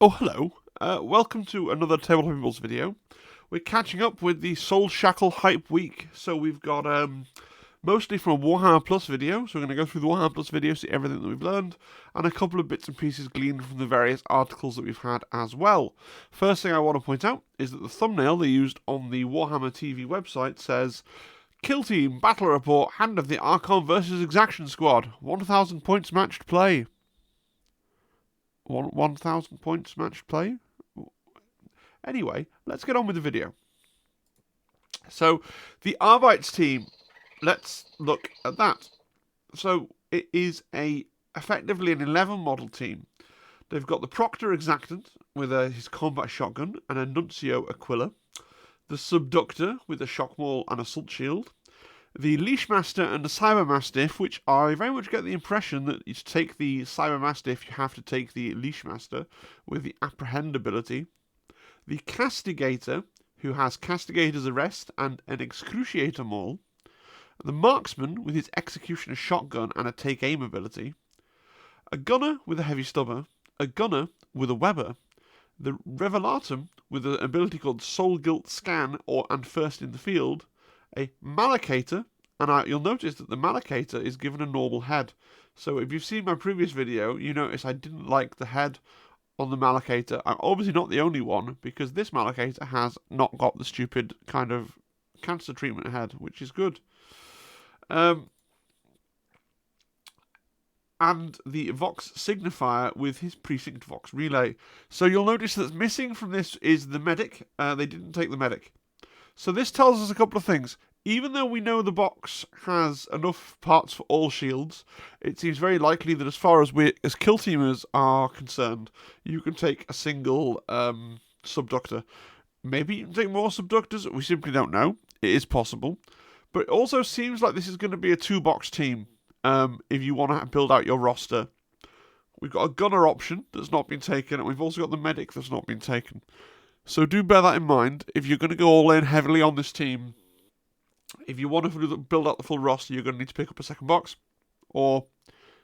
Oh, hello. Welcome to another Table of Peoples video. We're catching up with the Soulshackle Hype Week. So we've got mostly from a Warhammer Plus video. So we're going to go through the Warhammer Plus video, see everything that we've learned, and a couple of bits and pieces gleaned from the various articles that we've had as well. First thing I want to point out is that the thumbnail they used on the Warhammer TV website says, Kill Team Battle Report Hand of the Archon vs Exaction Squad. 1,000 points matched play. 1,000 points matched play? Anyway, let's get on with the video. So, the Arbites team, let's look at that. So, it is effectively an 11 model team. They've got the Proctor Exactant with his combat shotgun and a Nuncio Aquila, the Subductor with a shock maul and assault shield, the Leashmaster and the Cyber Mastiff, which I very much get the impression that to take the Cyber Mastiff, you have to take the Leashmaster with the Apprehend ability. The Castigator, who has Castigator's Arrest and an Excruciator Maul. The Marksman with his Executioner Shotgun and a Take Aim ability. A Gunner with a Heavy Stubber. A Gunner with a Weber. The Revelatum with an ability called Soul Guilt Scan and First in the Field. A Malacator, and you'll notice that the Malacator is given a normal head. So if you've seen my previous video, you notice I didn't like the head on the Malacator. I'm obviously not the only one, because this Malacator has not got the stupid kind of cancer treatment head, which is good. And the Vox Signifier with his Precinct Vox Relay. So you'll notice that missing from this is the Medic. They didn't take the Medic. So this tells us a couple of things. Even though we know the box has enough parts for all shields, it seems very likely that as far as kill teamers are concerned, you can take a single subductor. Maybe you can take more subductors, we simply don't know. It is possible. But it also seems like this is going to be a two-box team if you want to build out your roster. We've got a gunner option that's not been taken, and we've also got the medic that's not been taken. So do bear that in mind. If you're going to go all in heavily on this team, if you want to build out the full roster, you're going to need to pick up a second box, or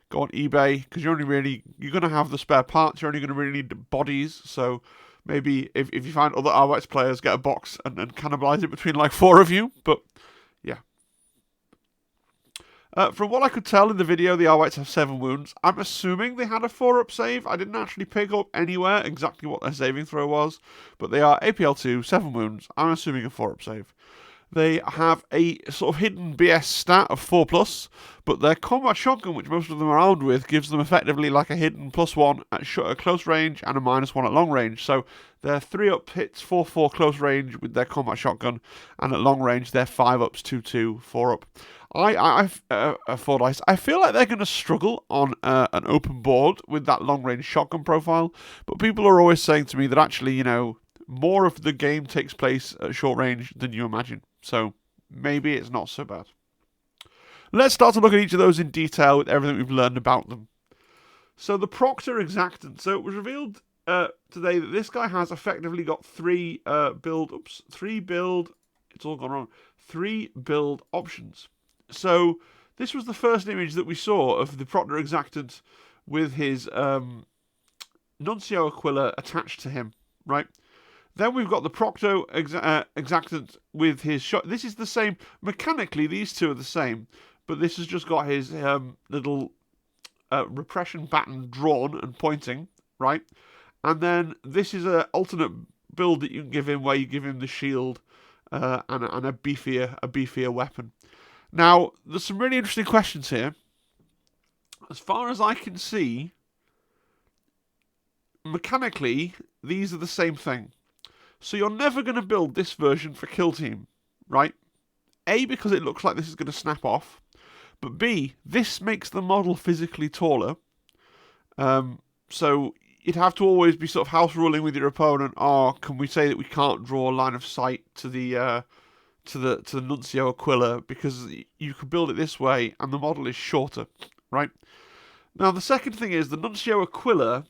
go on eBay, because you're going to have the spare parts. You're only going to really need bodies. So maybe if you find other Arbites players, get a box and cannibalize it between like 4 of you. But yeah. From what I could tell in the video, the Arbites have 7 wounds. I'm assuming they had a 4-up save. I didn't actually pick up anywhere exactly what their saving throw was, but they are APL 2, 7 wounds. I'm assuming a 4-up save. They have a sort of hidden BS stat of 4+, but their combat shotgun, which most of them are armed with, gives them effectively like a hidden +1 at close range and a -1 at long range. So they're 3-up hits, 4/4 close range with their combat shotgun, and at long range they're 5-ups, 2/2, 4-up. I feel like they're going to struggle on an open board with that long-range shotgun profile, but people are always saying to me that actually, more of the game takes place at short range than you imagine, so maybe it's not so bad. Let's start to look at each of those in detail with everything we've learned about them. So the Proctor Exactant. So it was revealed today that this guy has effectively got 3 build options. So this was the first image that we saw of the Proctor Exactant with his Nuncio Aquila attached to him, right? Then we've got the Proctor Exactant with his shot. This is the same. Mechanically, these two are the same, but this has just got his little repression baton drawn and pointing, right? And then this is an alternate build that you can give him, where you give him the shield and a beefier weapon. Now, there's some really interesting questions here. As far as I can see, mechanically, these are the same thing. So you're never going to build this version for Kill Team, right? A, because it looks like this is going to snap off. But B, this makes the model physically taller. So you'd have to always be sort of house ruling with your opponent. Oh, can we say that we can't draw a line of sight to the Nuncio Aquila, because you could build it this way and the model is shorter, right? Now the second thing is the Nuncio Aquila.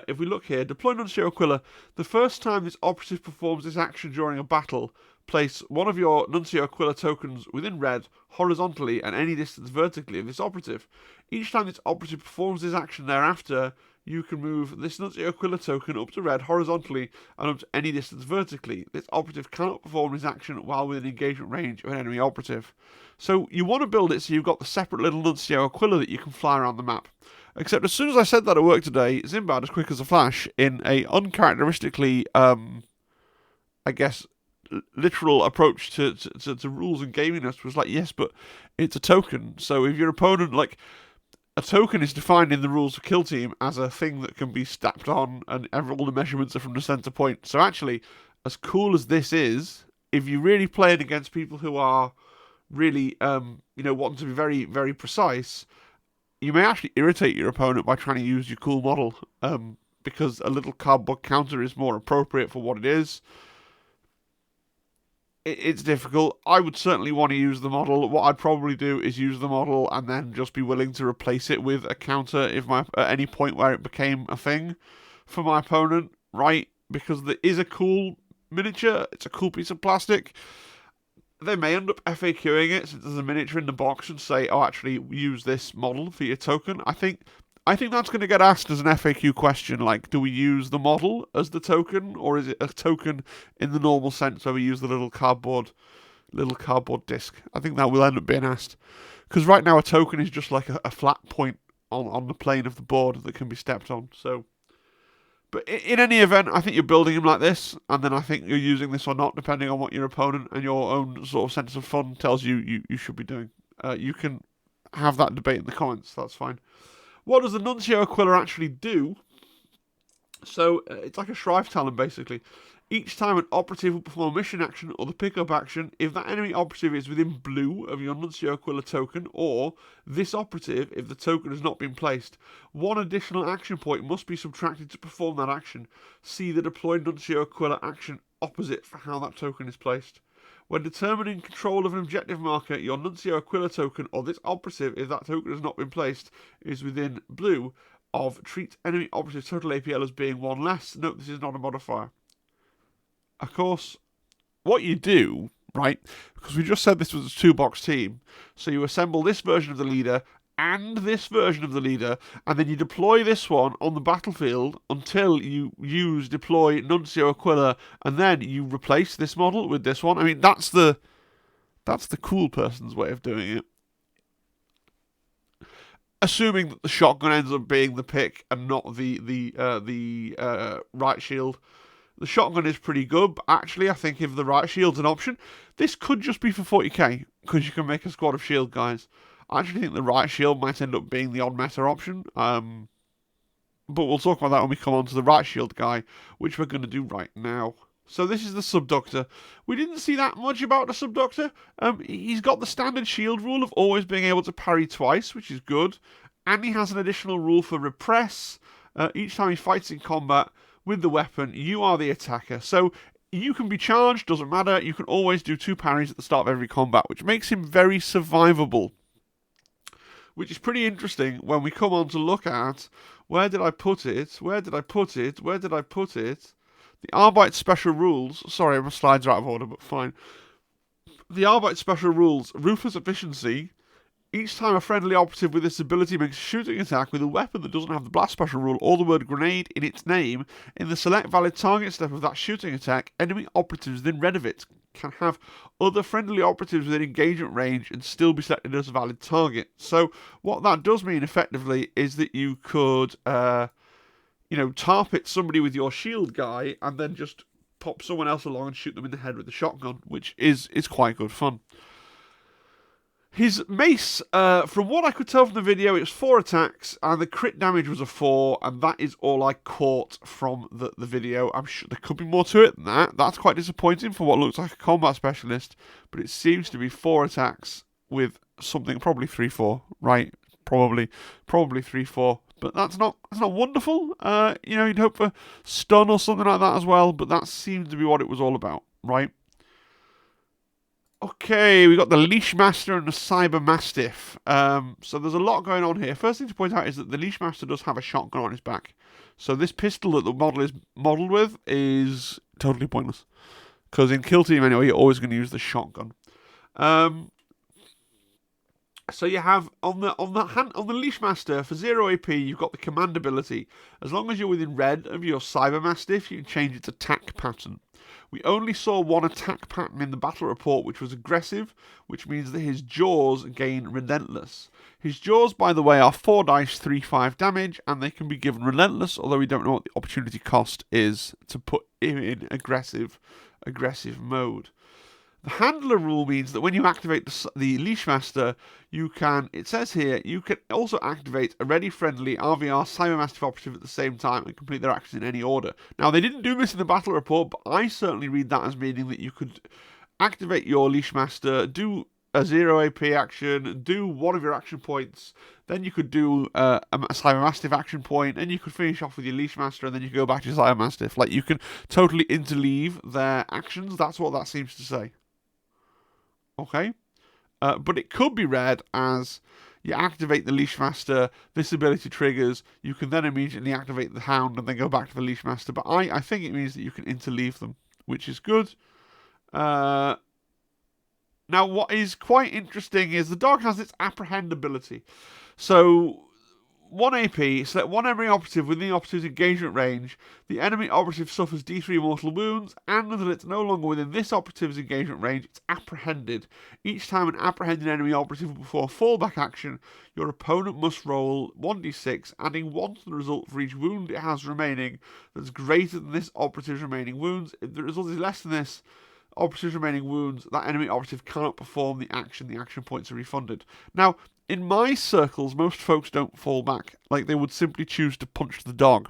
If we look here, deploy Nuncio Aquila. The first time this operative performs this action during a battle, place one of your Nuncio Aquila tokens within red, horizontally, and any distance vertically of this operative. Each time this operative performs this action thereafter, you can move this Nuncio Aquila token up to red horizontally and up to any distance vertically. This operative cannot perform his action while within engagement range of an enemy operative. So you want to build it so you've got the separate little Nuncio Aquila that you can fly around the map. Except as soon as I said that at work today, Zimbad, as quick as a flash, in a uncharacteristically, I guess, literal approach to rules and gaminess, was like, yes, but it's a token. So if your opponent, like, a token is defined in the rules of Kill Team as a thing that can be stacked on, and all the measurements are from the center point. So actually, as cool as this is, if you really play it against people who are really, wanting to be very, very precise, you may actually irritate your opponent by trying to use your cool model, because a little cardboard counter is more appropriate for what it is. It's difficult. I would certainly want to use the model. What I'd probably do is use the model and then just be willing to replace it with a counter at any point where it became a thing for my opponent, right? Because there is a cool miniature. It's a cool piece of plastic. They may end up FAQing it since there's a miniature in the box and say, oh, actually, use this model for your token. I think that's going to get asked as an FAQ question, like, do we use the model as the token, or is it a token in the normal sense where we use the little cardboard disc? I think that will end up being asked. Because right now a token is just like a flat point on the plane of the board that can be stepped on. So, but in any event, I think you're building him like this, and then I think you're using this or not, depending on what your opponent and your own sort of sense of fun tells you should be doing. You can have that debate in the comments, that's fine. What does the Nuncio Aquila actually do? So, it's like a Shrive Talon, basically. Each time an operative will perform a mission action or the pickup action, if that enemy operative is within blue of your Nuncio Aquila token, or this operative if the token has not been placed, one additional action point must be subtracted to perform that action. See the deployed Nuncio Aquila action opposite for how that token is placed. When determining control of an objective marker, your Nuncio Aquila token or this operative, if that token has not been placed, is within blue of treat enemy operative total APL as being one less. Note this is not a modifier. Of course, what you do, right, because we just said this was a 2-box team, so you assemble this version of the leader and this version of the leader, and then you deploy this one on the battlefield until you deploy Nuncio Aquila, and then you replace this model with this one. I mean, that's the cool person's way of doing it. Assuming that the shotgun ends up being the pick and not the right shield. The shotgun is pretty good, but actually I think if the right shield's an option, this could just be for 40k, because you can make a squad of shield guys. I actually think the right shield might end up being the odd meta option, but we'll talk about that when we come on to the right shield guy, which we're going to do right now. So this is the Subductor. We didn't see that much about the Subductor. He's got the standard shield rule of always being able to parry twice, which is good, and he has an additional rule for repress. Each time he fights in combat with the weapon, you are the attacker. So you can be charged, doesn't matter. You can always do 2 parries at the start of every combat, which makes him very survivable. Which is pretty interesting when we come on to look at, where did I put it? The Arbite special rules. Sorry, my slides are out of order, but fine. The Arbite special rules, Ruthless Efficiency. Each time a friendly operative with this ability makes a shooting attack with a weapon that doesn't have the blast special rule or the word grenade in its name, in the select valid target step of that shooting attack, enemy operatives within red of it can have other friendly operatives within engagement range and still be selected as a valid target. So what that does mean effectively is that you could, tar pit somebody with your shield guy and then just pop someone else along and shoot them in the head with the shotgun, which is quite good fun. His mace, from what I could tell from the video, it was 4 attacks, and the crit damage was a 4, and that is all I caught from the video. I'm sure there could be more to it than that. That's quite disappointing for what looks like a combat specialist, but it seems to be 4 attacks with something, probably 3-4, right? Probably 3-4. But that's not wonderful. You'd hope for stun or something like that as well, but that seemed to be what it was all about, right? Okay, we got the Leash Master and the Cyber Mastiff. So there's a lot going on here. First thing to point out is that the Leash Master does have a shotgun on his back. So this pistol that the model is modelled with is totally pointless. Because in Kill Team anyway, you're always going to use the shotgun. So you have on the Leash Master for 0 AP, you've got the command ability. As long as you're within red of your Cyber Mastiff, you can change its attack pattern. We only saw one attack pattern in the battle report, which was aggressive, which means that his jaws gain relentless. His jaws, by the way, are 4 dice, 3/5 damage, and they can be given relentless, although we don't know what the opportunity cost is to put him in aggressive mode. The handler rule means that when you activate the Leash Master, you can, it says here, you can also activate a ready friendly RVR Cyber Mastiff operative at the same time and complete their actions in any order. Now, they didn't do this in the battle report, but I certainly read that as meaning that you could activate your Leash Master, do a 0 AP action, do one of your action points, then you could do a Cyber Mastiff action point, and you could finish off with your Leash Master, and then you could go back to your Cyber Mastiff. Like, you can totally interleave their actions. That's what that seems to say. Okay, but it could be read as you activate the Leash Master, this ability triggers, you can then immediately activate the Hound and then go back to the Leash Master. But I think it means that you can interleave them, which is good. Now, what is quite interesting is the dog has its Apprehend ability. So, 1 AP, select one enemy operative within the operative's engagement range. The enemy operative suffers D3 mortal wounds, and that it's no longer within this operative's engagement range, it's apprehended. Each time an apprehended enemy operative will perform a fallback action, your opponent must roll 1d6, adding 1 to the result for each wound it has remaining that's greater than this operative's remaining wounds. If the result is less than this operative's remaining wounds, that enemy operative cannot perform the action points are refunded. Now, in my circles, most folks don't fall back. Like, they would simply choose to punch the dog.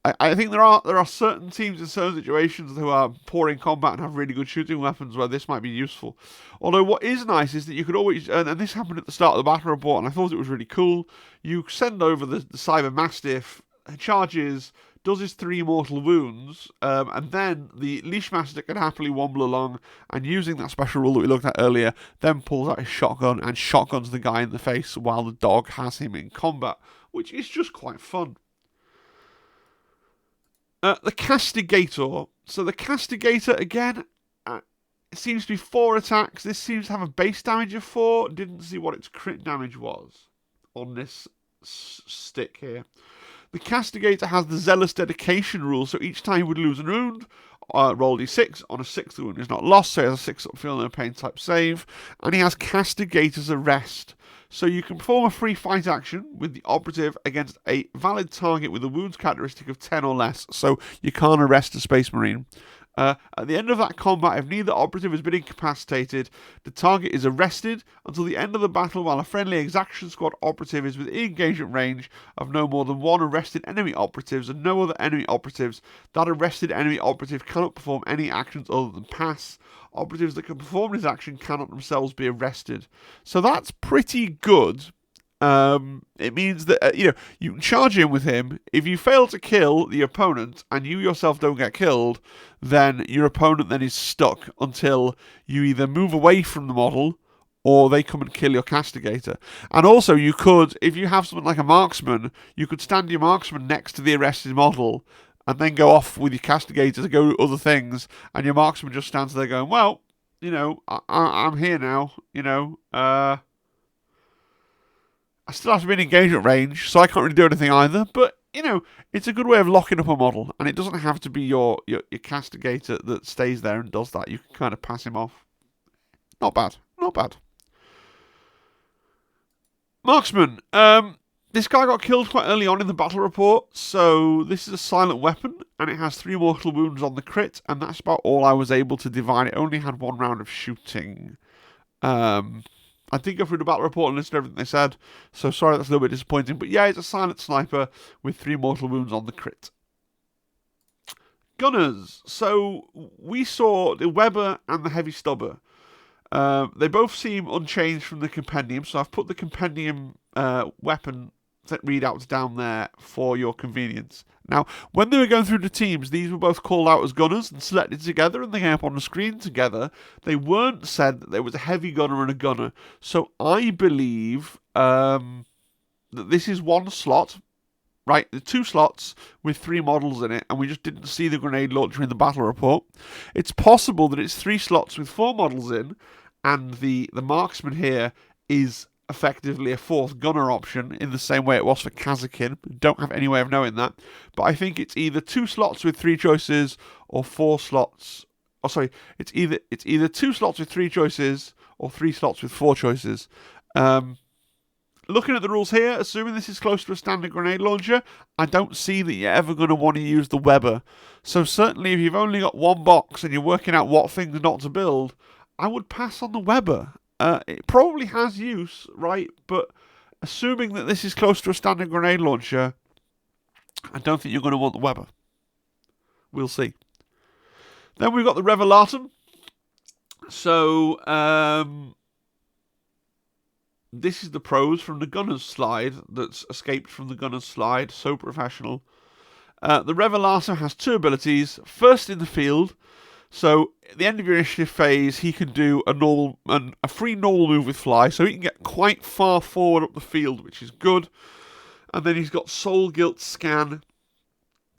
I think there are certain teams in certain situations who are poor in combat and have really good shooting weapons where this might be useful. Although what is nice is that you could always, and this happened at the start of the battle report, and I thought it was really cool, you send over the Cyber Mastiff, charges, does his 3 mortal wounds, and then the Leash Master can happily womble along, and using that special rule that we looked at earlier, then pulls out his shotgun and shotguns the guy in the face while the dog has him in combat, which is just quite fun. The Castigator. So the Castigator, again, it seems to be 4 attacks. This seems to have a base damage of 4. Didn't see what its crit damage was on this stick here. The Castigator has the Zealous Dedication rule, so each time he would lose a wound, roll d6. On a 6th wound is not lost, so he has a 6 feel no pain type save. And he has Castigator's Arrest. So you can perform a free fight action with the operative against a valid target with a wounds characteristic of 10 or less, so you can't arrest a Space Marine. At the end of that combat, if neither operative has been incapacitated, the target is arrested until the end of the battle while a friendly Exaction Squad operative is within engagement range of no more than 1 arrested enemy operatives and no other enemy operatives. That arrested enemy operative cannot perform any actions other than pass. Operatives that can perform this action cannot themselves be arrested. So that's pretty good. It means that, you can charge in with him. If you fail to kill the opponent and you yourself don't get killed, then your opponent then is stuck until you either move away from the model or they come and kill your Castigator. And also you could, if you have something like a marksman, you could stand your marksman next to the arrested model and then go off with your Castigator to go do other things, and your marksman just stands there going, well, I'm here now, I still have to be in engagement range, so I can't really do anything either. But, it's a good way of locking up a model. And it doesn't have to be your Castigator that stays there and does that. You can kind of pass him off. Not bad. Not bad. Marksman. This guy got killed quite early on in the battle report. So this is a silent weapon. And it has 3 mortal wounds on the crit. And that's about all I was able to divine. It only had 1 round of shooting. I did go through the battle report and listen to everything they said, so sorry that's a little bit disappointing. But yeah, it's a silent sniper with 3 mortal wounds on the crit. Gunners. So we saw the Weber and the Heavy Stubber. They both seem unchanged from the compendium, so I've put the compendium weapon readouts down there for your convenience. Now, when they were going through the teams, these were both called out as gunners and selected together, and they came up on the screen together. They weren't said that there was a heavy gunner and a gunner. So I believe that this is 1 slot, right? The 2 slots with 3 models in it, and we just didn't see the grenade launcher in the battle report. It's possible that it's 3 slots with 4 models in, and the marksman here is effectively a fourth gunner option in the same way it was for Kazakin. Don't have any way of knowing that. But I think it's either 2 slots with 3 choices or 4 slots. Oh, sorry, it's either 2 slots with 3 choices or 3 slots with 4 choices. Looking at the rules here, assuming this is close to a standard grenade launcher, I don't see that you're ever going to want to use the Weber. So certainly if you've only got one box and you're working out what things not to build, I would pass on the Weber. It probably has use, right? But assuming that this is close to a standard grenade launcher, I don't think you're going to want the Weber. We'll see. Then we've got the Revelatum. So, this is the pros from the Gunner's slide that's escaped from the Gunner's slide. So professional. The Revelatum has 2 abilities. First in the field. So at the end of your initiative phase, he can do a free normal move with fly. So he can get quite far forward up the field, which is good. And then he's got Soul Guilt Scan.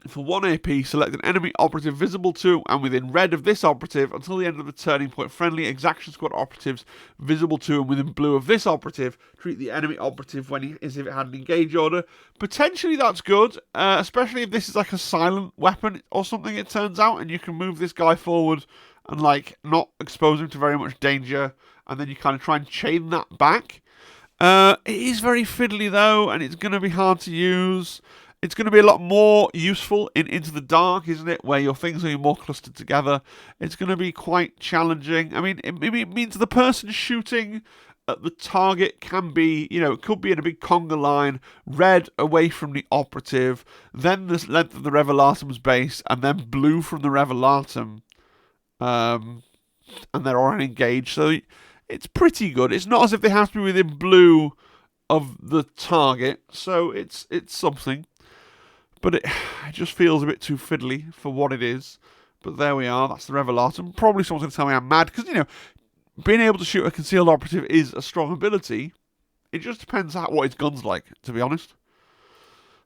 For 1 AP, select an enemy operative visible to and within red of this operative until the end of the turning point. Friendly Exaction Squad operatives visible to and within blue of this operative. Treat the enemy operative as if it had an engage order. Potentially that's good, especially if this is like a silent weapon or something, it turns out, and you can move this guy forward and like not expose him to very much danger, and then you kind of try and chain that back. It is very fiddly though, and it's going to be hard to use. It's going to be a lot more useful in Into the Dark, isn't it? Where your things are more clustered together. It's going to be quite challenging. I mean, it means the person shooting at the target can be, it could be in a big conga line, red away from the operative, then the length of the Revelatum's base, and then blue from the Revelatum. And they're already engaged. So it's pretty good. It's not as if they have to be within blue of the target. So it's something. But it just feels a bit too fiddly for what it is. But there we are. That's the Revelatum. Probably someone's going to tell me I'm mad. Because, being able to shoot a concealed operative is a strong ability. It just depends what his gun's like, to be honest.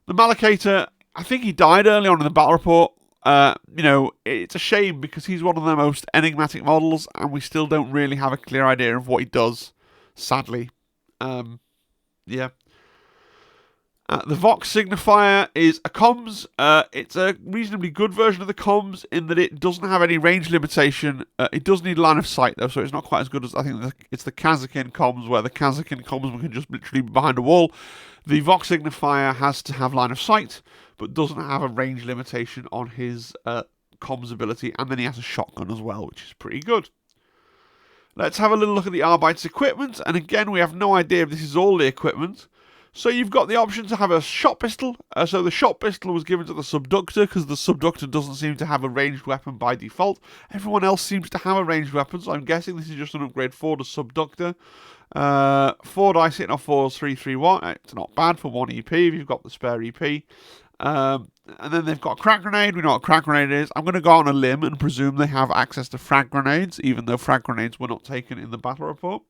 The Malacator, I think he died early on in the battle report. It's a shame because he's one of the most enigmatic models. And we still don't really have a clear idea of what he does. Sadly. Yeah. The Vox Signifier is a comms. It's a reasonably good version of the comms in that it doesn't have any range limitation. It does need line of sight though, so it's not quite as good as I think it's the Kazakin comms, where the Kazakin comms can just literally be behind a wall. The Vox Signifier has to have line of sight, but doesn't have a range limitation on his comms ability, and then he has a shotgun as well, which is pretty good. Let's have a little look at the Arbite's equipment, and again we have no idea if this is all the equipment. So you've got the option to have a shot pistol. So the shot pistol was given to the Subductor because the Subductor doesn't seem to have a ranged weapon by default. Everyone else seems to have a ranged weapon, so I'm guessing this is just an upgrade for the Subductor. 4 dice hitting off 4s, 3, 3, 1. It's not bad for 1 EP if you've got the spare EP. And then they've got a crack grenade. We know what a crack grenade is. I'm going to go on a limb and presume they have access to frag grenades, even though frag grenades were not taken in the battle report.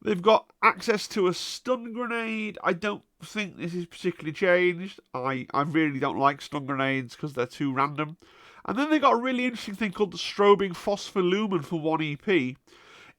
They've got access to a stun grenade. I don't think this is particularly changed. I really don't like stun grenades because they're too random. And then they've got a really interesting thing called the strobing phospholumen for 1 EP.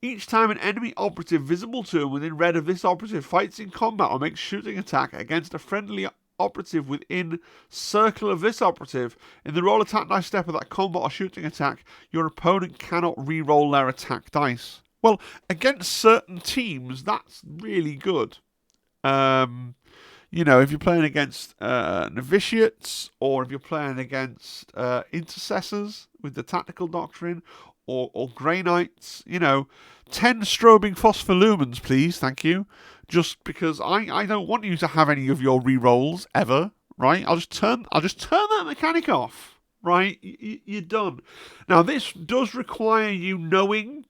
Each time an enemy operative visible to him within red of this operative fights in combat or makes shooting attack against a friendly operative within circle of this operative, in the roll attack dice step of that combat or shooting attack, your opponent cannot re-roll their attack dice. Well, against certain teams, that's really good. If you're playing against novitiates, or if you're playing against intercessors with the tactical doctrine, or Grey Knights, 10 strobing phospholumens, please, thank you. Just because I don't want you to have any of your re-rolls ever, right? I'll just turn that mechanic off, right? You're done. Now, this does require you knowing.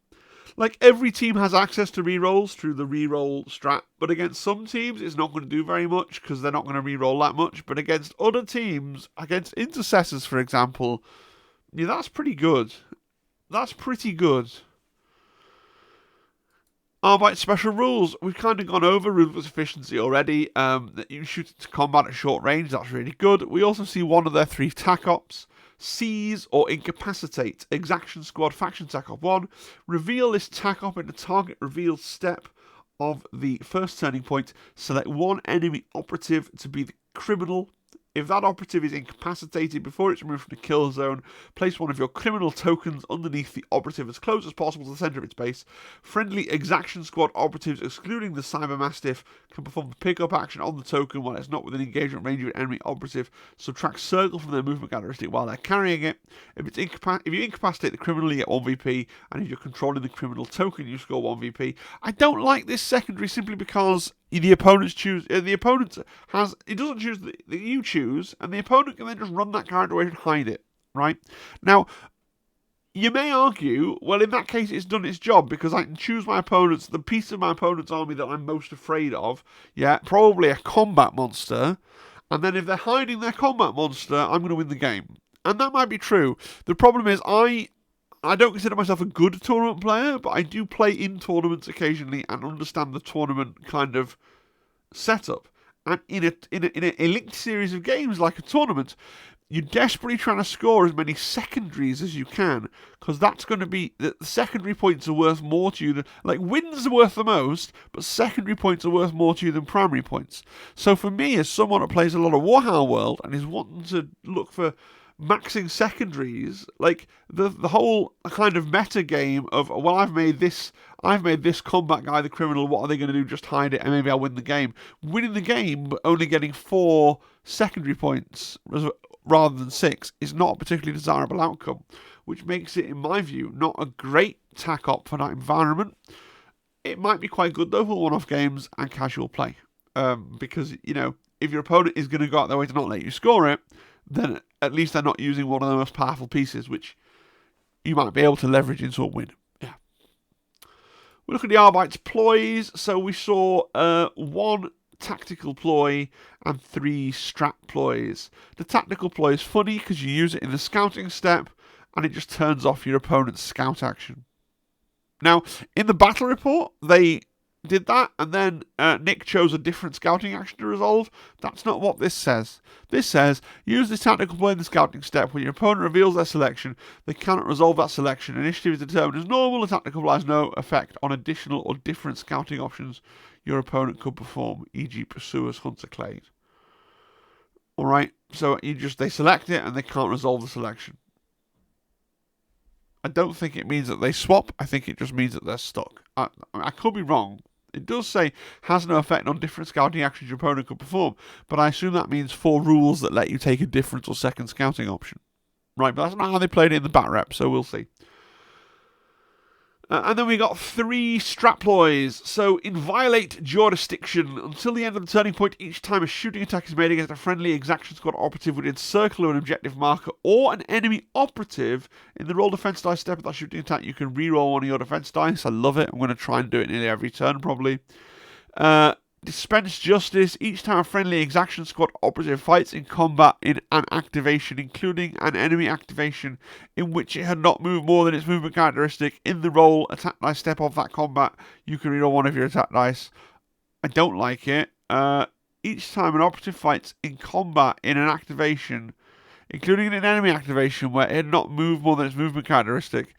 Like, every team has access to rerolls through the reroll strat, but against some teams, it's not going to do very much because they're not going to reroll that much. But against other teams, against intercessors, for example, that's pretty good. That's pretty good. Arbite special rules. We've kind of gone over ruthless efficiency already. That you shoot to combat at short range, that's really good. We also see one of their 3 tac ops. Seize or incapacitate. Exaction Squad Faction Tac Op 1. Reveal this tac op in the target reveal step of the first turning point, select one enemy operative to be the criminal. If that operative is incapacitated before it's removed from the kill zone, place one of your criminal tokens underneath the operative as close as possible to the centre of its base. Friendly Exaction Squad operatives, excluding the Cyber Mastiff, can perform the pick-up action on the token while it's not within engagement range of an enemy operative. Subtract circle from their movement characteristic while they're carrying it. If you incapacitate the criminal, you get 1 VP, and if you're controlling the criminal token, you score 1 VP. I don't like this secondary simply because the opponents choose. The opponent has. It doesn't choose that you choose, and the opponent can then just run that character away and hide it. Right now, you may argue, well, in that case, it's done its job because I can choose my opponent's the piece of my opponent's army that I'm most afraid of. Yeah, probably a combat monster, and then if they're hiding their combat monster, I'm going to win the game, and that might be true. The problem is I don't consider myself a good tournament player, but I do play in tournaments occasionally and understand the tournament kind of setup. And in a linked series of games like a tournament, you're desperately trying to score as many secondaries as you can, because that's going to be the secondary points are worth more to you than wins are worth the most, but secondary points are worth more to you than primary points. So for me, as someone that plays a lot of Warhammer World and is wanting to look for maxing secondaries, like the whole kind of meta game of, well, I've made this combat guy the criminal, what are they going to do, just hide it and maybe I'll win the game. Winning the game but only getting 4 secondary points rather than 6 is not a particularly desirable outcome, which makes it, in my view, not a great tack up for that environment. It might be quite good though for one-off games and casual play, because, you know, if your opponent is going to go out their way to not let you score it, then at least they're not using one of the most powerful pieces, which you might be able to leverage into a win. Yeah. We look at the Arbite's ploys. So we saw 1 tactical ploy and 3 strat ploys. The tactical ploy is funny because you use it in the scouting step and it just turns off your opponent's scout action. Now, in the battle report, they did that, and then Nick chose a different scouting action to resolve. That's not what this says. This says, use this tactical play in the scouting step. When your opponent reveals their selection, they cannot resolve that selection. Initiative is determined as normal. The tactical play has no effect on additional or different scouting options your opponent could perform, e.g. Pursuers, Hunter, Clade. Alright, so they select it, and they can't resolve the selection. I don't think it means that they swap. I think it just means that they're stuck. I could be wrong. It does say, has no effect on different scouting actions your opponent could perform, but I assume that means 4 rules that let you take a different or second scouting option. Right, but that's not how they played it in the bat rep, so we'll see. And then we got 3 strat ploys. So, in Violate Jurisdiction, until the end of the turning point, each time a shooting attack is made against a friendly Exaction Squad operative within circle of an objective marker or an enemy operative, in the roll defense dice step of that shooting attack, you can reroll one of your defense dice. I love it. I'm going to try and do it nearly every turn, probably. Dispense Justice. Each time a friendly Exaction Squad operative fights in combat in an activation, including an enemy activation in which it had not moved more than its movement characteristic, in the roll attack dice step of that combat, you can reroll one of your attack dice. I don't like it. Each time an operative fights in combat in an activation, including an enemy activation where it had not moved more than its movement characteristic.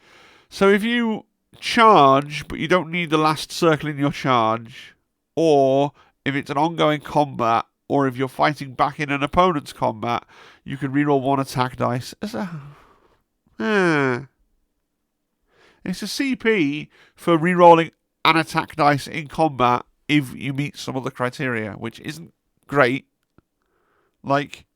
So if you charge, but you don't need the last circle in your charge, or if it's an ongoing combat, or if you're fighting back in an opponent's combat, you can reroll 1 attack dice. It's a CP for rerolling an attack dice in combat if you meet some of the criteria, which isn't great. Like,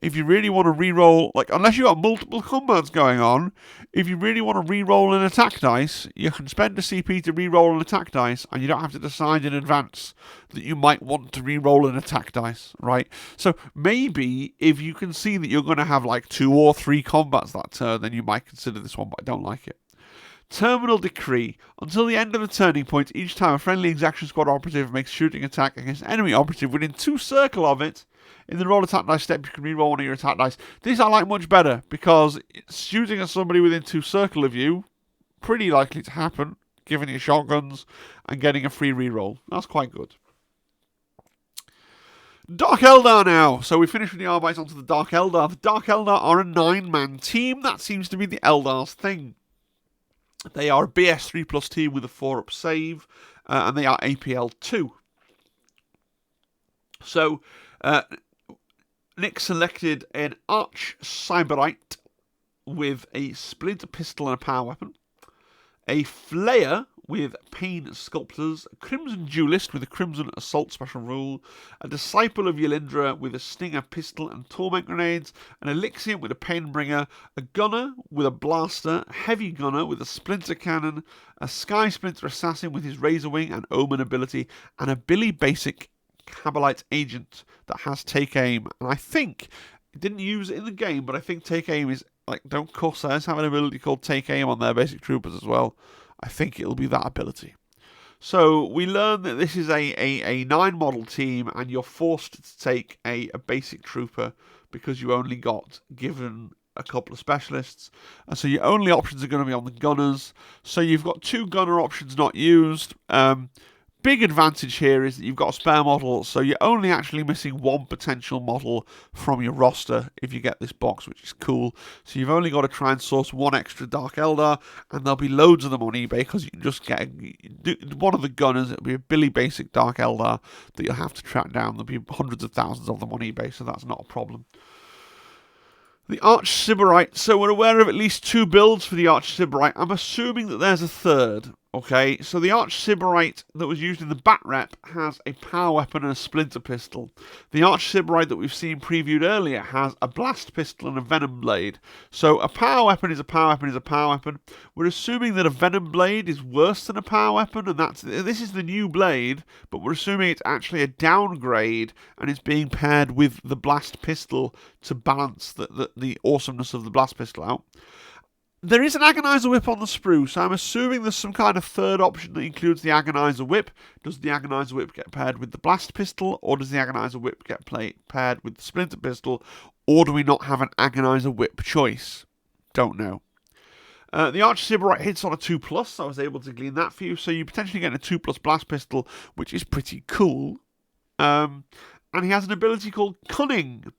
if you really want to reroll, unless you've got multiple combats going on, if you really want to reroll an attack dice, you can spend a CP to reroll an attack dice, and you don't have to decide in advance that you might want to reroll an attack dice, right? So maybe if you can see that you're going to have 2 or 3 combats that turn, then you might consider this one, but I don't like it. Terminal Decree. Until the end of the turning point, each time a friendly Exaction Squad operative makes a shooting attack against an enemy operative within 2 circle of it, in the roll attack dice step, you can reroll one of your attack dice. This I like much better, because shooting at somebody within 2 circle of you, pretty likely to happen, giving you shotguns and getting a free reroll. That's quite good. Dark Eldar now. So we finished with the Arbites onto the Dark Eldar. The Dark Eldar are a 9-man team. That seems to be the Eldar's thing. They are a BS 3+ team with a 4-up save. and they are APL 2. So, Nick selected an Arch Cyberite with a Splinter Pistol and a power weapon, a Flayer with Pain Sculptors, a Crimson Duelist with a Crimson Assault special rule, a Disciple of Yelindra with a Stinger Pistol and Torment Grenades, an Elixium with a Painbringer, a Gunner with a Blaster, a Heavy Gunner with a Splinter Cannon, a Sky Splinter Assassin with his Razor Wing and Omen ability, and a Billy Basic Cabalite Agent that has Take Aim. And I think, it didn't use it in the game, but I think Take Aim is, like, don't Corsairs have an ability called Take Aim on their basic troopers as well? I think it'll be that ability. So we learn that this is a 9 model team, and you're forced to take a basic trooper because you only got given a couple of specialists. And so your only options are going to be on the gunners. So you've got 2 gunner options not used. Big advantage here is that you've got a spare model, so you're only actually missing 1 potential model from your roster if you get this box, which is cool. So you've only got to try and source 1 extra Dark Eldar, and there'll be loads of them on eBay because you can just get one of the gunners. It'll be a Billy Basic Dark Eldar that you'll have to track down. There'll be hundreds of thousands of them on eBay, so that's not a problem. The Arch Sybarite. So we're aware of at least 2 builds for the Arch Sybarite. I'm assuming that there's a third. Okay, so the Arch Sybarite that was used in the Bat Rep has a power weapon and a splinter pistol. The Arch Sybarite that we've seen previewed earlier has a blast pistol and a venom blade. So a power weapon is a power weapon is a power weapon. We're assuming that a venom blade is worse than a power weapon, and this is the new blade, but we're assuming it's actually a downgrade and it's being paired with the blast pistol to balance the awesomeness of the blast pistol out. There is an Agonizer Whip on the sprue, so I'm assuming there's some kind of third option that includes the Agonizer Whip. Does the Agonizer Whip get paired with the Blast Pistol, or does the Agonizer Whip get paired with the Splinter Pistol, or do we not have an Agonizer Whip choice? Don't know. The Arch Sybarite hits on a 2+, so I was able to glean that for you, so you potentially get a 2+ Blast Pistol, which is pretty cool. And he has an ability called Cunning.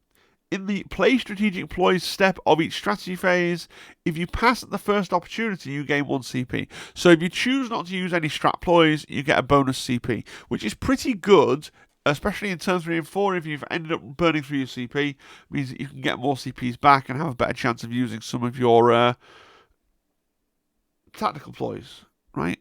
In the play strategic ploys step of each strategy phase, if you pass at the first opportunity, you gain 1 CP. So if you choose not to use any strat ploys, you get a bonus CP, which is pretty good, especially in turn 3 and 4. If you've ended up burning through your CP, it means that you can get more CPs back and have a better chance of using some of your tactical ploys, right?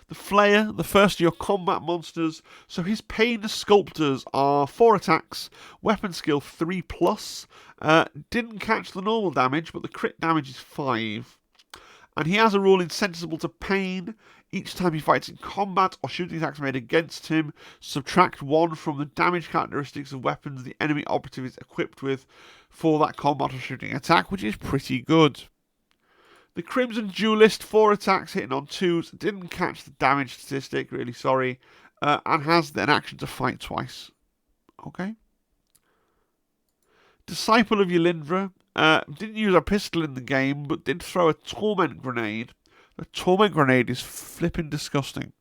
The Flayer, the first of your combat monsters. So his Pain Sculptors are 4 attacks, weapon skill 3+. Didn't catch the normal damage, but the crit damage is 5. And he has a rule insensible to pain. Each time he fights in combat or shooting attacks made against him, subtract 1 from the damage characteristics of weapons the enemy operative is equipped with for that combat or shooting attack, which is pretty good. The Crimson Duelist, 4 attacks hitting on 2s, didn't catch the damage statistic, really sorry, and has an action to fight twice. Okay. Disciple of Yelindra, didn't use a pistol in the game, but did throw a Torment Grenade. The Torment Grenade is flipping disgusting.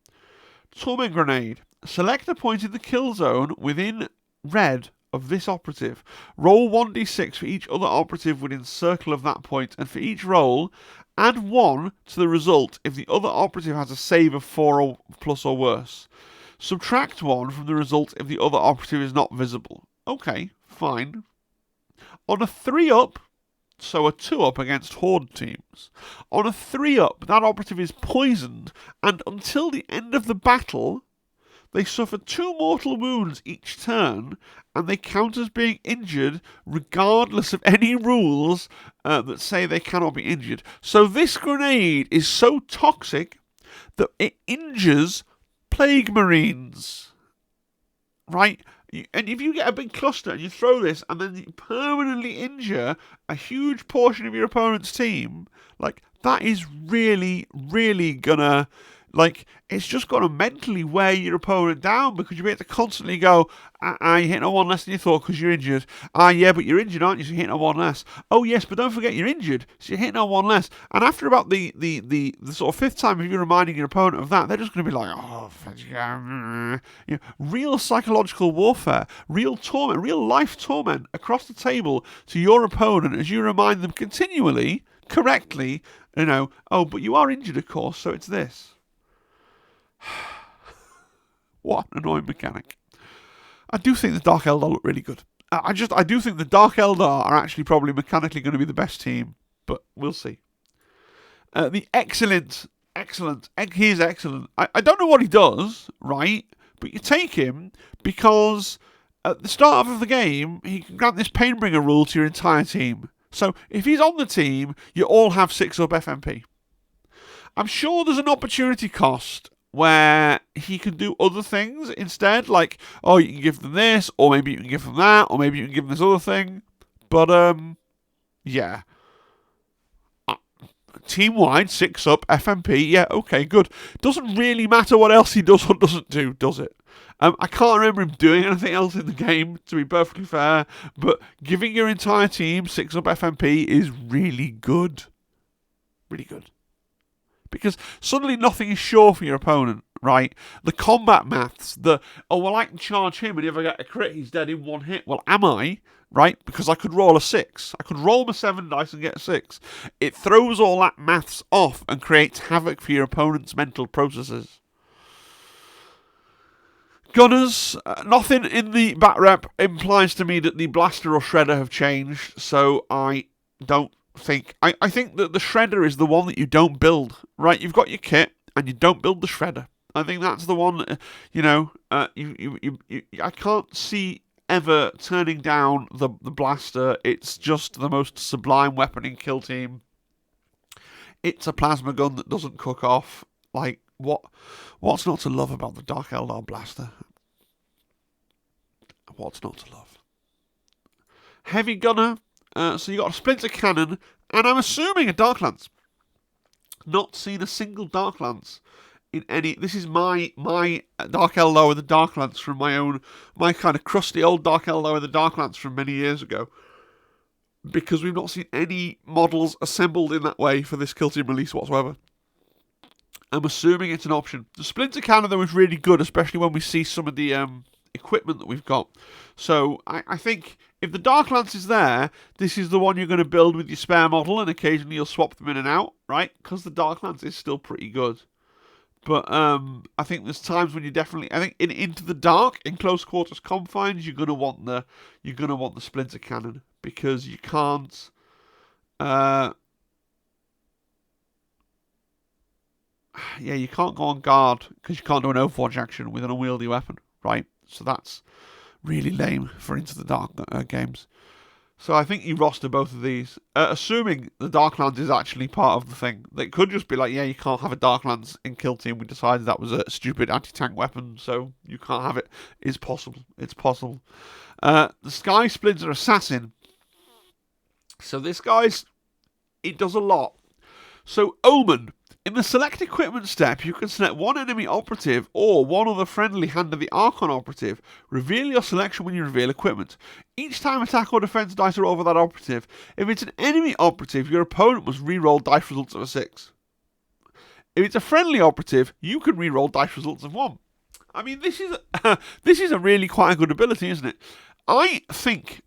Torment Grenade. Select a point in the kill zone within red of this operative. Roll 1d6 for each other operative within circle of that point, and for each roll, add 1 to the result if the other operative has a save of 4 or plus or worse. Subtract 1 from the result if the other operative is not visible. Okay, fine. On a 3-up, so a 2-up against Horde teams. On a 3-up, that operative is poisoned, and until the end of the battle, they suffer 2 mortal wounds each turn, and they count as being injured regardless of any rules that say they cannot be injured. So this grenade is so toxic that it injures Plague Marines. Right? And if you get a big cluster and you throw this and then you permanently injure a huge portion of your opponent's team, like, that is really, really gonna... Like, it's just going to mentally wear your opponent down because you'll be able to constantly go, you're hitting on 1 less than you thought because you're injured. Yeah, but you're injured, aren't you? So you're hitting on 1 less. Oh, yes, but don't forget you're injured, so you're hitting on 1 less. And after about the sort of 5th time of you reminding your opponent of that, they're just going to be like, real psychological warfare, real torment, real life torment across the table to your opponent as you remind them continually, correctly, oh, but you are injured, of course, so it's this. What an annoying mechanic. I do think the Dark Eldar look really good. I do think the Dark Eldar are actually probably mechanically going to be the best team, but we'll see. The excellent, he is excellent. I don't know what he does, right? But you take him because at the start of the game, he can grant this Painbringer rule to your entire team. So if he's on the team, you all have 6-up FMP. I'm sure there's an opportunity cost where he can do other things instead, like, oh, you can give them this, or maybe you can give them that, or maybe you can give them this other thing. But, yeah. Team-wide, 6-up, FMP, yeah, okay, good. Doesn't really matter what else he does or doesn't do, does it? I can't remember him doing anything else in the game, to be perfectly fair, but giving your entire team 6-up FMP is really good. Really good. Because suddenly nothing is sure for your opponent, right? The combat maths, well, I can charge him, and if I get a crit, he's dead in one hit. Well, am I? Right? Because I could roll a 6. I could roll my 7 dice and get a 6. It throws all that maths off and creates havoc for your opponent's mental processes. Gunners, nothing in the bat rep implies to me that the blaster or shredder have changed, so I don't think... I think that the shredder is the one that you don't build, right? You've got your kit, and you don't build the shredder. I think that's the one, I can't see ever turning down the blaster. It's just the most sublime weapon in Kill Team. It's a plasma gun that doesn't cook off. Like, what's not to love about the Dark Eldar blaster? What's not to love? Heavy gunner. So you got a splinter cannon, and I'm assuming a Dark Lance. Not seen a single Dark Lance in any. This is my Dark Eldar with the Dark Lance from my kind of crusty old Dark Eldar with the Dark Lance from many years ago. Because we've not seen any models assembled in that way for this Kill Team release whatsoever. I'm assuming it's an option. The splinter cannon, though, is really good, especially when we see some of the equipment that we've got. So I think if the Dark Lance is there, this is the one you're going to build with your spare model, and occasionally you'll swap them in and out, right? Because the Dark Lance is still pretty good. But I think there's times when you definitely, I think in Into the Dark, in close quarters confines, you're gonna want the splinter cannon, because you can't. You can't go on guard because you can't do an Overwatch action with an unwieldy weapon, right? So that's really lame for Into the Dark games. So I think you roster both of these, assuming the Dark Lance is actually part of the thing. They could just be like, yeah, you can't have a Dark Lance in Kill Team. We decided that was a stupid anti-tank weapon, so you can't have it. It's possible. It's possible. The Sky Splinter Assassin. So this guy's... It does a lot. So Omen. In the select equipment step, you can select one enemy operative or one other friendly Hand of the Archon operative. Reveal your selection when you reveal equipment. Each time attack or defense dice are over that operative. If it's an enemy operative, your opponent must re-roll dice results of a 6. If it's a friendly operative, you can re-roll dice results of 1. I mean, this is a really quite a good ability, isn't it? I think,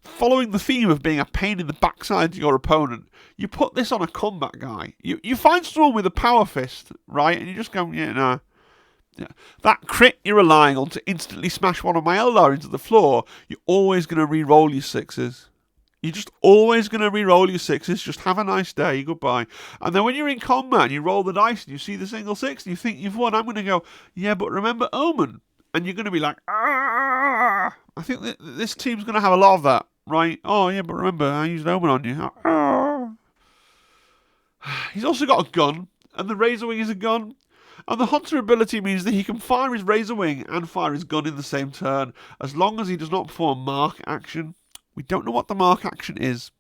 following the theme of being a pain in the backside to your opponent, you put this on a combat guy. You find someone with a power fist, right? And you just go, yeah. That crit you're relying on to instantly smash one of my Eldar into the floor, you're always going to re-roll your 6s. You're just always going to re-roll your 6s. Just have a nice day. Goodbye. And then when you're in combat and you roll the dice and you see the single 6 and you think you've won, I'm going to go, yeah, but remember Omen. And you're going to be like, ah. I think this team's going to have a lot of that, right? Oh, yeah, but remember, I used Omen on you. Ah. He's also got a gun, and the Razor Wing is a gun. And the Hunter ability means that he can fire his Razor Wing and fire his gun in the same turn, as long as he does not perform a mark action. We don't know what the mark action is.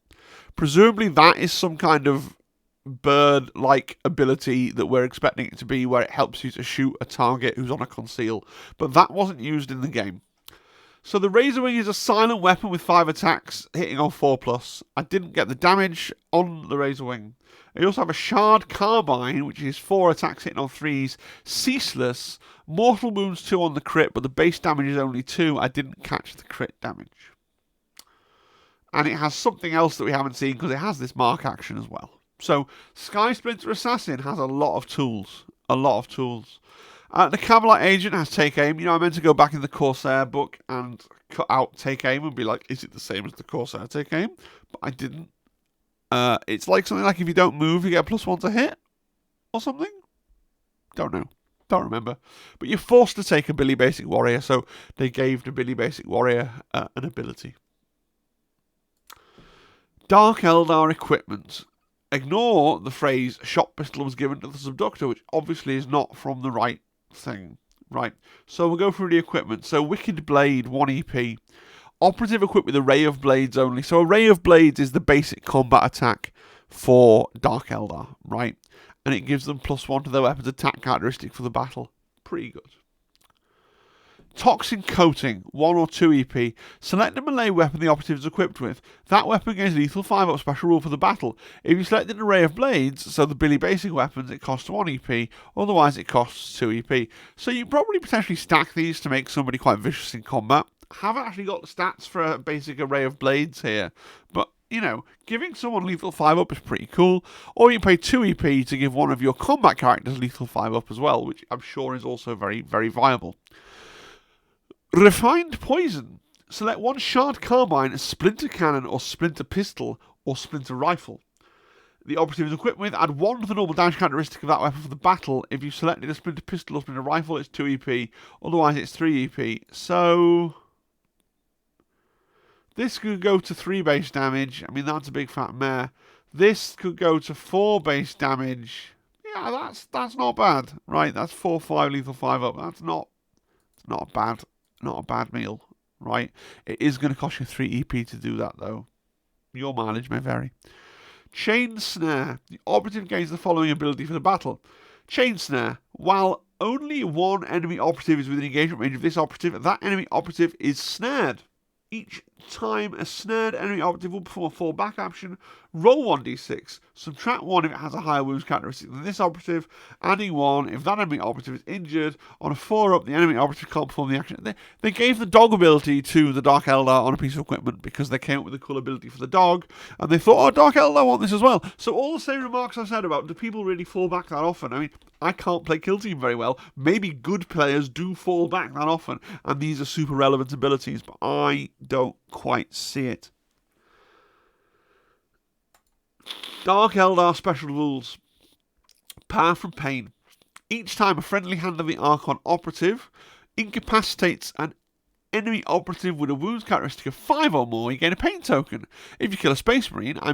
Presumably that is some kind of bird-like ability that we're expecting it to be, where it helps you to shoot a target who's on a conceal. But that wasn't used in the game. So the Razor Wing is a silent weapon with 5 attacks, hitting on 4+. I didn't get the damage on the Razor Wing. You also have a Shard Carbine, which is 4 attacks hitting on 3s, ceaseless, mortal wounds 2 on the crit, but the base damage is only 2. I didn't catch the crit damage. And it has something else that we haven't seen, because it has this mark action as well. So Sky Splinter Assassin has a lot of tools. A lot of tools. The Camelot Agent has Take Aim. You know, I meant to go back in the Corsair book and cut out Take Aim and be like, is it the same as the Corsair Take Aim? But I didn't. It's like something like if you don't move, you get a +1 to hit or something. Don't know. Don't remember. But you're forced to take a Billy Basic Warrior, so they gave the Billy Basic Warrior an ability. Dark Eldar equipment. Ignore the phrase shot pistol was given to the Subductor, which obviously is not from the right thing. Right. So we'll go through the equipment. So Wicked Blade, 1 EP. Operative equipped with a Ray of Blades only. So a Ray of Blades is the basic combat attack for Dark Eldar, right? And it gives them +1 to their weapon's attack characteristic for the battle. Pretty good. Toxin Coating, 1 or 2 EP. Select the melee weapon the operative is equipped with. That weapon gains lethal 5-up special rule for the battle. If you select an array of blades, so the Billy Basic weapons, it costs 1 EP, otherwise it costs 2 EP. So you probably potentially stack these to make somebody quite vicious in combat. Haven't actually got the stats for a basic array of blades here, but you know, giving someone lethal 5-up is pretty cool. Or you pay 2 EP to give one of your combat characters lethal 5-up as well, which I'm sure is also very, very viable. Refined Poison. Select 1 Shard Carbine, Splinter Cannon, or Splinter Pistol, or Splinter Rifle. The operative is equipped with, add 1 to the normal damage characteristic of that weapon for the battle. If you selected a Splinter Pistol or Splinter Rifle, it's 2 EP, otherwise it's 3 EP. So this could go to 3 base damage. I mean, that's a big fat mare. This could go to 4 base damage. Yeah, that's not bad, right? That's 4/5 lethal 5-up. That's not a bad meal, right? It is going to cost you 3 EP to do that, though. Your mileage may vary. Chain Snare. The operative gains the following ability for the battle. Chain Snare. While only 1 enemy operative is within engagement range of this operative, that enemy operative is snared. Each time a snared enemy operative will perform a fall back action, roll 1d6, subtract 1 if it has a higher wounds characteristic than this operative, adding 1 if that enemy operative is injured. On a 4-up, the enemy operative can't perform the action. They gave the dog ability to the Dark Eldar on a piece of equipment because they came up with a cool ability for the dog, and they thought, oh, Dark Eldar want this as well. So all the same remarks I said about, do people really fall back that often? I mean, I can't play Kill Team very well. Maybe good players do fall back that often, and these are super relevant abilities, but I don't quite see it. Dark Eldar special rules. Power from Pain. Each time a friendly hand of the Archon operative incapacitates an enemy operative with a wounds characteristic of 5 or more, you gain a pain token. If you kill a Space Marine, a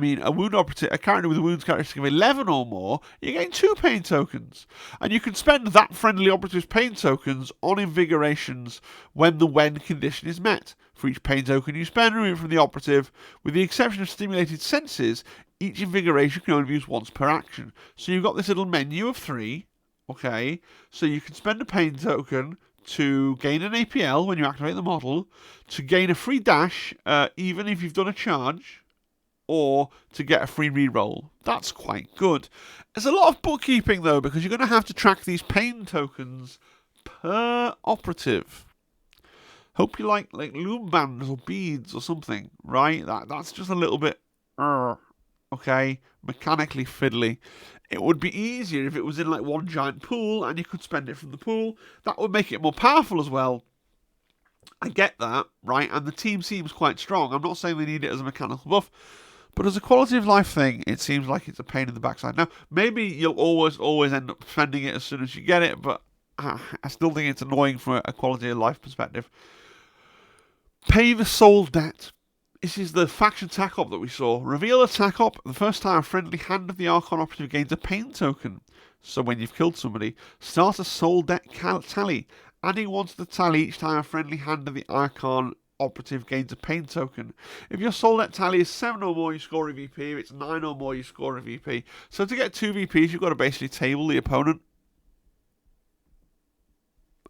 character with a wounds characteristic of 11 or more, you gain 2 pain tokens. And you can spend that friendly operative's pain tokens on invigorations when the when condition is met. For each pain token you spend, remove from the operative, with the exception of stimulated senses, each invigoration can only be used once per action. So you've got this little menu of 3, okay, so you can spend a pain token to gain an APL when you activate the model, to gain a free dash even if you've done a charge, or to get a free reroll. That's quite good. There's a lot of bookkeeping though, because you're going to have to track these pain tokens per operative. Hope you like loom bands or beads or something, right? That's just a little bit, okay, mechanically fiddly. It would be easier if it was in like one giant pool and you could spend it from the pool. That would make it more powerful as well. I get that, right? And the team seems quite strong. I'm not saying they need it as a mechanical buff, but as a quality of life thing, it seems like it's a pain in the backside. Now, maybe you'll always end up spending it as soon as you get it, but I still think it's annoying from a quality of life perspective. Pay the soul debt. This is the faction TAC-op that we saw. Reveal a TAC-op. The first time a friendly hand of the Archon operative gains a pain token. So when you've killed somebody, start a soul debt tally. Adding 1 to the tally each time a friendly hand of the Archon operative gains a pain token. If your soul debt tally is 7 or more, you score a VP. If it's 9 or more, you score a VP. So to get 2 VPs, you've got to basically table the opponent.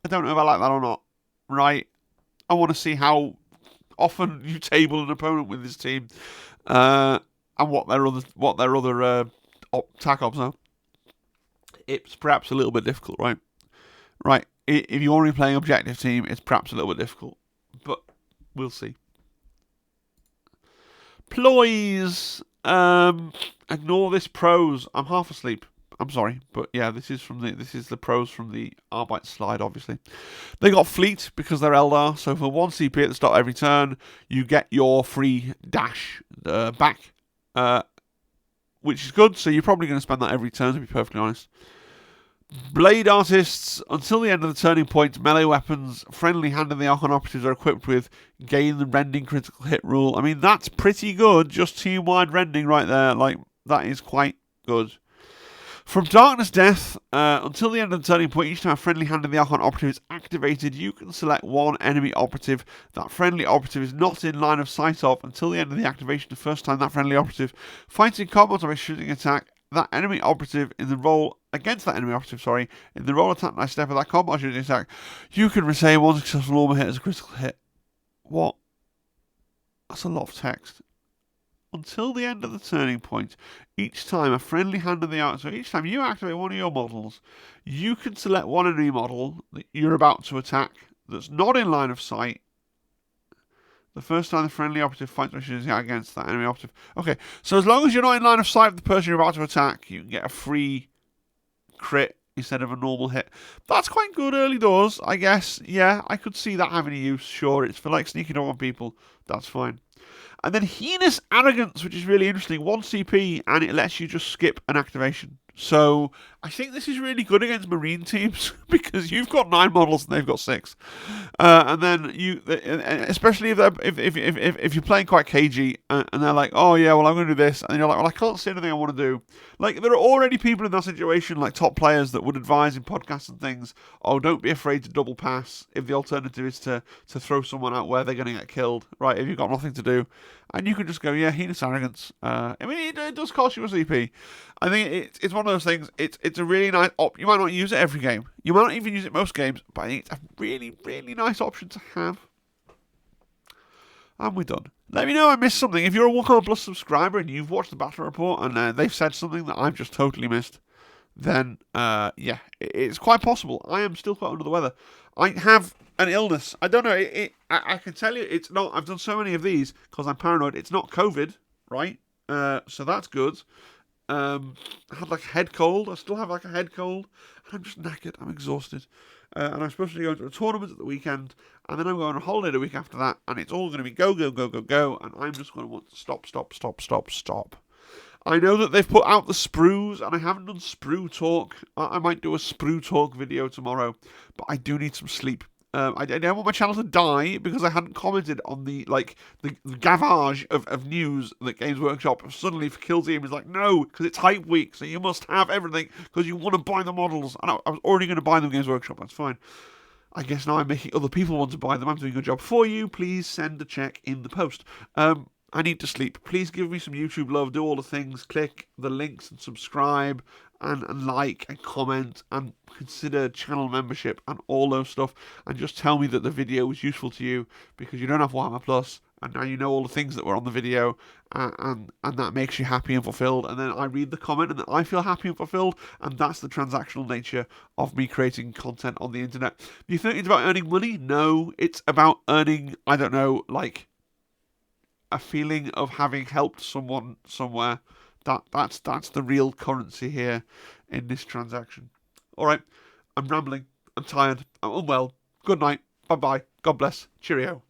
I don't know if I like that or not. Right? I want to see how often you table an opponent with this team, and what their other TAC ops are. It's perhaps a little bit difficult, right? Right. If you're only playing objective team, it's perhaps a little bit difficult, but we'll see. Ploys. Ignore this prose. I'm half asleep. I'm sorry, but yeah, this is the pros from the Arbite slide. Obviously, they got fleet because they're Eldar. So for 1 CP at the start of every turn, you get your free dash back, which is good. So you're probably going to spend that every turn, to be perfectly honest. Blade Artists, until the end of the turning point, melee weapons, friendly hand and the Archon operatives are equipped with gain the rending critical hit rule. I mean, that's pretty good. Just team-wide rending right there. Like, that is quite good. From Darkness Death, until the end of the turning point, each time a friendly hand in the Archon operative is activated, you can select one enemy operative that friendly operative is not in line of sight of until the end of the activation. The first time that friendly operative fights in combat or a shooting attack, that enemy operative in the roll against that enemy operative, in the roll attack nice step of that combat or shooting attack, you can retain one successful normal hit as a critical hit. What? That's a lot of text. Until the end of the turning point, each time a friendly hand in the art, so each time you activate one of your models, you can select one enemy model that you're about to attack that's not in line of sight. The first time the friendly operative fights against that enemy operative. Okay, so as long as you're not in line of sight of the person you're about to attack, you can get a free crit instead of a normal hit. That's quite good early doors, I guess. Yeah, I could see that having a use. Sure, it's for like sneaking up on people. That's fine. And then Heinous Arrogance, which is really interesting. 1 CP, and it lets you just skip an activation. So I think this is really good against Marine teams because you've got 9 models and they've got 6. And then you, especially if you're playing quite cagey and they're like, oh yeah, well I'm going to do this, and you're like, well I can't see anything I want to do. Like there are already people in that situation, like top players that would advise in podcasts and things, oh don't be afraid to double pass if the alternative is to throw someone out where they're going to get killed, right? If you've got nothing to do, and you can just go, yeah, Heinous Arrogance. I mean, it does cost you a CP. I think it's one of those things. It's a really nice op. You might not use it every game. You might not even use it most games, but I think it's a really, really nice option to have. And we're done. Let me know I missed something. If you're a Warhammer Plus subscriber and you've watched the battle report and they've said something that I've just totally missed, then yeah, it's quite possible. I am still quite under the weather. I have an illness. I don't know. I can tell you it's not. I've done so many of these because I'm paranoid. It's not COVID, right? So that's good. I had like a head cold. I still have like a head cold. And I'm just knackered. I'm exhausted. And I'm supposed to be going to a tournament at the weekend. And then I'm going on a holiday the week after that. And it's all going to be go, go, go, go, go. And I'm just going to want to stop, stop, stop, stop, stop. I know that they've put out the sprues, and I haven't done sprue talk. I might do a sprue talk video tomorrow, but I do need some sleep. I don't want my channel to die because I hadn't commented on the gavage of news that Games Workshop suddenly for Kill Team is like, no, because it's hype week, so you must have everything because you want to buy the models. And I was already going to buy them Games Workshop, that's fine. I guess now I'm making other people want to buy them. I'm doing a good job for you. Please send a check in the post. I need to sleep. Please give me some YouTube love. Do all the things. Click the links and subscribe and like and comment and consider channel membership and all those stuff. And just tell me that the video was useful to you because you don't have Warhammer Plus and now you know all the things that were on the video and that makes you happy and fulfilled. And then I read the comment and I feel happy and fulfilled. And that's the transactional nature of me creating content on the internet. Do you think it's about earning money? No, it's about earning, I don't know, like a feeling of having helped someone somewhere. That's the real currency here in this transaction. All right, I'm rambling. I'm tired. I'm unwell. Good night. Bye bye. God bless. Cheerio.